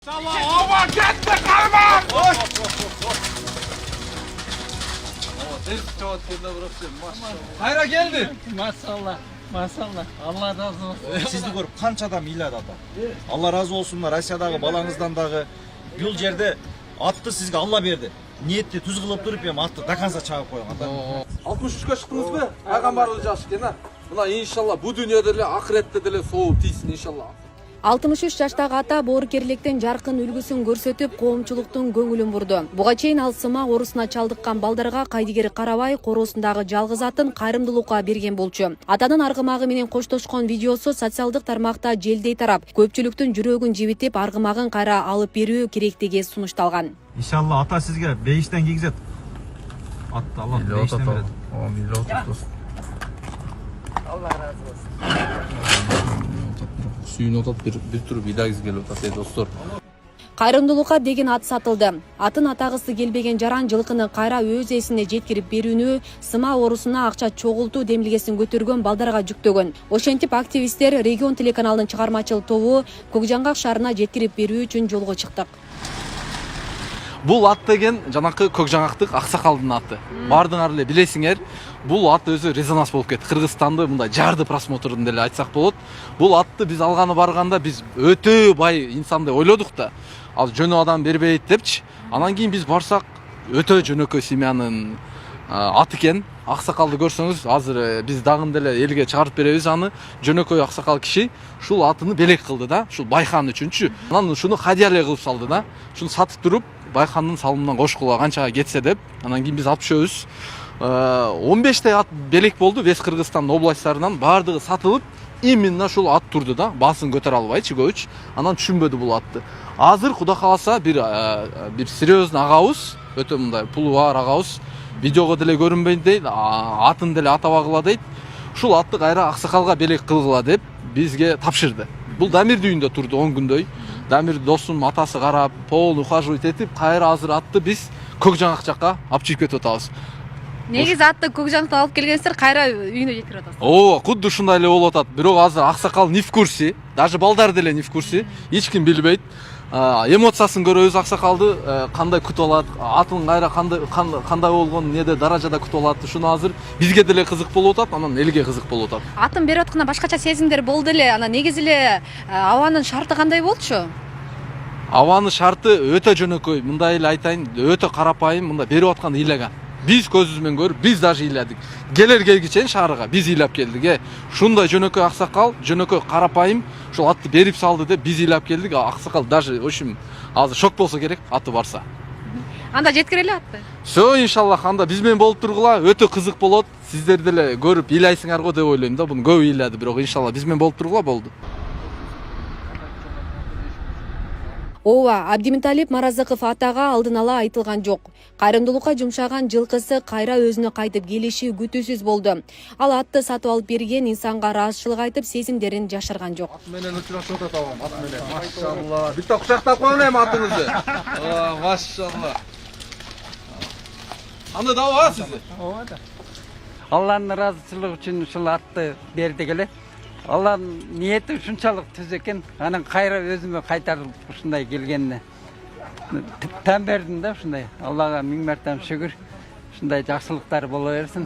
Ova ketme karman! Hayra geldi. Maşallah. Maşallah. Allah razı olsun. Sizni görüp kança adam iyledi ata. Allah razı olsunlar. Asiyadagı balаңыздан дагы бул жерде атты сизге Алла берди. Ниетти түз кылып туруп эми атты даканса чагып койгон ата. 63'e çıktınız mı? Peygamberlik yaşken ha. Buna inşallah bu dünyada da ahirette de soğuk değilsin inşallah. 63 жаштагы ата боорукерликтин жаркын үлгүсүн көрсөтүп, коомчулуктун көңүлүн бурду. Буга чейин ал сыма оорусуна чалдыккан балдарга кайдыгер карабай, короосундагы жалгыз атын кайрымдуулукка берген болчу. Атанын аргымагы менен коштошкон видеосу социалдык тармакта желдей тарап, көпчүлүктүн жүрөгүн жибитип, аргымагын кайра алып берүү керектиги сунушталган. İnşallah ata sizge beyişten giyizet. Attı Allah beyişten veredi. Allah razı olsun. Suyun otat bir tür bidagiz geliyor tatay dostlar. Кайрымдуулукка деген ат сатылды. Атын атагысы келбеген жаран жылкыны кайра өз эсине жеткирип берүүнү, сыма оорусуна акча чогултуу демилгесин көтөргөн балдарга жүктөгөн. Ошентип активисттер Регион телеканалынын чыгармачыл тобу Көкжаңгак шаарына жеткирип берүү үчүн жолго чыктык. Бул ат деген жанакы Көкжаңактык аксакалдын аты. Бардыңар эле билесиңер. Бул ат өзү резонанс болуп кетти. Кыргызстанды мындай жарды просмотрун деле айтсак болот. Бул атты биз алганы барганда биз өтө бай инсан деп ойлодук да. Ал жөнө адам бербейт депчи. Анан кийин биз барсак өтө жөнөкөй семьянын ат экен. Аксакалды көрсөңүз, азыр биз дагы деле элге чыгарып беребиз аны. Жөнөкөй аксакал киши ушул атыны белек кылды да, ушул байкан үчүнчү. Анан шуну хадия эле кылып салды да. Шуну сатып туруп байкандын салымынан кошкула канчага кетсе деп, анан кийин биз алып түшөбүз. 15 ат белек болду Вес Кыргызстан областарынан, бардыгы сатылып, именно ушул ат турду да, басын көтөрө албайчы көбүч. Анан түшүнбөдү бул атты. Азыр Куда кааласа бир серьезный агабыз, өтө мындай пулу бар агабыз видеого деле көрүнбөйт дейт, атын деле атабагыла дейт. Ушул атты кайра аксакалга белек кылгыла деп бизге тапшырды. Бул Дамир үйүндө турду 10 күндөй. Дамир досунун атасы карап, пол ухаживать этип, кайра азыр атты биз Көкжаңак жакка алып чыгып кетип атабыз. Негизи атты Көкжаңактан алып келгенсиздер, кайра үйүнө жеткирип атасыз. Ооба, кудду ушундай эле болуп атат. Бирок азыр аксакал не в курсе, даже балдар деле не в курсе, эч ким билбейт. Эмоциясын көрөбүз аксакалды, кандай күтүп алат, атын кайра кандай болгон, неде даражада күтүп алат. Ушуну азыр бизге деле кызык болуп атат, анан элге кызык болуп атат. Атын берип атканда башкача сезимдер болду эле. Анан негизи эле абанын шарты кандай болчу? Абанын шарты өтө жөнөкөй, мындай эле айтайын, өтө карапайым, мында берип атканда ыйлаган. Биз көзүбүз менен көрүп, биз даже ыйладык. Келерге чейин шаарга биз ыйлап келдик. Ушундай жөнөкөй аксакал, жөнөкөй карапайым, ушул атты берип салды деп биз ыйлап келдик. Аксакал даже ошим азыр шок болсо керек, аты барса. Анда жеткире эле атты. Всё, иншаллах, анда биз менен болуп тургула, өтө кызык болот. Сиздер деле көрүп ыйлайсыңар го деп ойлойм да. Буну көп ыйлады, бирок иншаллах биз менен болуп тургула болду. Ооба, Абдимиталип Маразыков атага алдын ала айтылган жок. Кайрымдуулукка жумшаган жылкысы кайра өзүнө кайтып келиши күтүүсүз болду. Ал атты сатып алып берген инсанга ыраазычылык айтып, сезимдерин жашырган жок. Ат менен учурашып атабам, ат менен. Машалла. Битте кучактап коюн эми атыңызды. Машалла. Анда да бар сизди. Ооба да. Алланын ыраазычылыгы үчүн ушул атты бердик эле. Алланын ниети ушунчалык түз экен. Анан кайра өзүмө кайтарып ушундай келгенине тән бердим да ушундай. Аллага миң мәртебе шүгүр. Ушундай жакшылыктар боло берсин.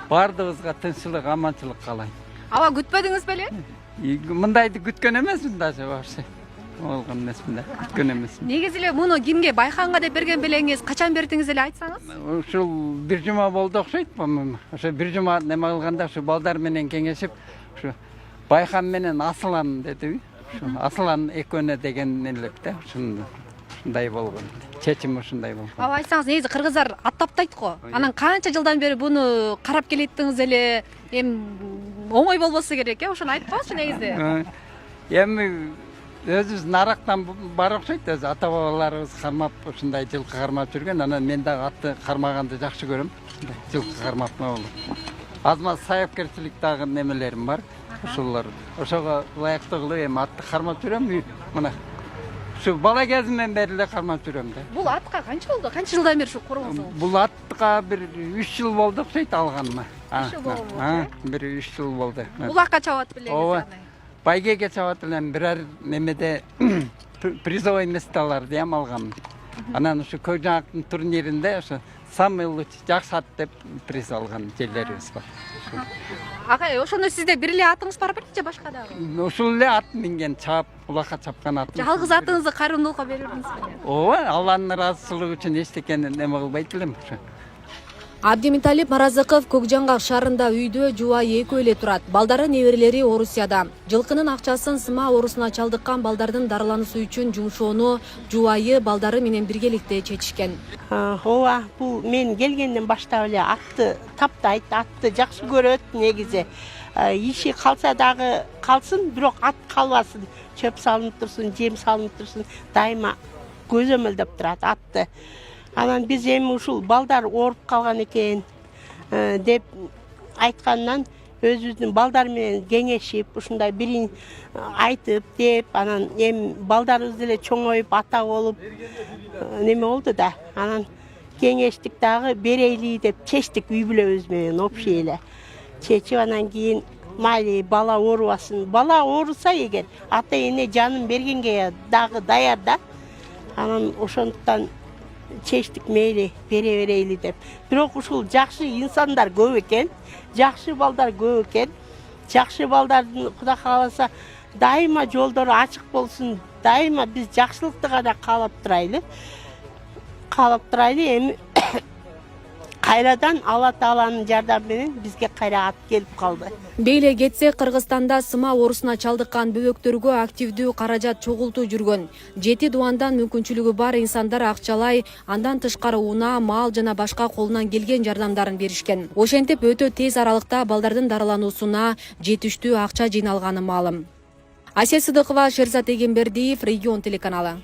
Бардыгыбызга тынччылык, аманчылык каалайм. Аба күтпөдүңүз беле? Мындайды күткөн эмесмин даже вообще. Болгон эмесмин да, күткөн эмесмин. Негизи эле муну кимге, Байханга деп берген белеңиз качан бердиңиз эле айтсаңыз? Ушул бир жума болду окшойт, по-моему. Ошо бир жума неме кылганда ушу балдар менен кеңешип, ушу Байхан менен Асылан деди. Ушу Асылан экөөнө деген элек да, ушундай болгон. Чечим ушундай болгон. Аба айтсаңыз, негизи кыргыздар аттаптайт го. Анан канча жылдан бери буну карап келеттиңиз эле, эми оңой болбосо керек, ошону айтпачы негизи. Эми өзүбүз нарактан бар окшойт, өзү ата-бабаларыбыз кармап ушундай жылкы кармап жүргөн. Анан мен дагы атты кармаганды жакшы көрөм. Жылкы кармап болду. Азма саяпкерчилик дагы немелерим бар. Ушулар ошого ылайыктуу кылып эми атты кармап жүрөм. Мына ушу бала кезимден бери эле кармап жүрөм да. Бул атка канча болду? Канча жылдан бери ушу коргонсоңуз? Бул атка бир 3 жыл болду окшойт алганыма. 3 жыл болду. Бир 3 жыл болду. Булакка чабат белеңиз. Байгеге чабат элем бирер немеде призовой месталарды ям алганмын. Анан ушу Көкжаңактын турниринде ушу самый лучший жакшы ат деп приз алган жерлерибиз бар. Ага, ошондо сизде бир эле атыңыз бар беле же башка дагы? Ушул эле ат минген чаап, улакка чапкан ат. Жалгыз атыңызды кайрымдуулукка берип бердиңизби? Ооба, Алланын ыраазычылыгы үчүн эчтекени неме кылбайт элем ушу. Абдимиталип Маразыков Көкжаңгак шаарында үйдө жубайы экөө эле турат. Балдары неберелери Орусияда. Жылкынын акчасын сыма оорусуна чалдыккан балдардын дарылануусу үчүн жумшоону жубайы балдары менен биргеликте чечишкен. Ооба, бул мен келгенден баштап эле атты таптайт, атты жакшы көрөт негизи. Иши калса дагы калсын, бирок ат калбасын. Чөп салынып турсун, жем салынып турсун, дайыма көзөмөлдөп турат атты. Анан биз эми ушул балдар ооруп калган экен деп айткандан өзүбүздүн балдар менен кеңешип, ушундай бирин айтып деп, анан эми балдарыбыз деле чоңоюп, ата болуп неме болду да. Анан кеңештик дагы берейли деп чечтик үй бүлөбүз менен общий эле. Чечип анан кийин майли бала оорубасын. Бала ооруса эгер ата эне жанын бергенге дагы даяр да. Анан ошондуктан чечтик мейли бере берейли деп. Бирок ушул жакшы инсандар көп экен, жакшы балдар көп экен. Жакшы балдардын Кудай кааласа дайыма жолдору ачык болсун. Дайыма биз жакшылыкты гана каалап турайлы. Эми кайрадан Алла Тааланын жардамы менен бизге кайра ат келип калды. Бейле кетсе Кыргызстанда сыма оорусуна чалдыккан бөбөктөргө активдүү каражат чогултуу жүргөн. 7 дубандан мүмкүнчүлүгү бар инсандар акчалай, андан тышкары унаа, мал жана башка колунан келген жардамдарын беришкен. Ошентип өтө тез аралыкта балдардын дарылануусуна жетиштүү акча жыйналганы маалым. Асия Сыдыкова, Шерзат Эгембердиев, Регион телеканалы.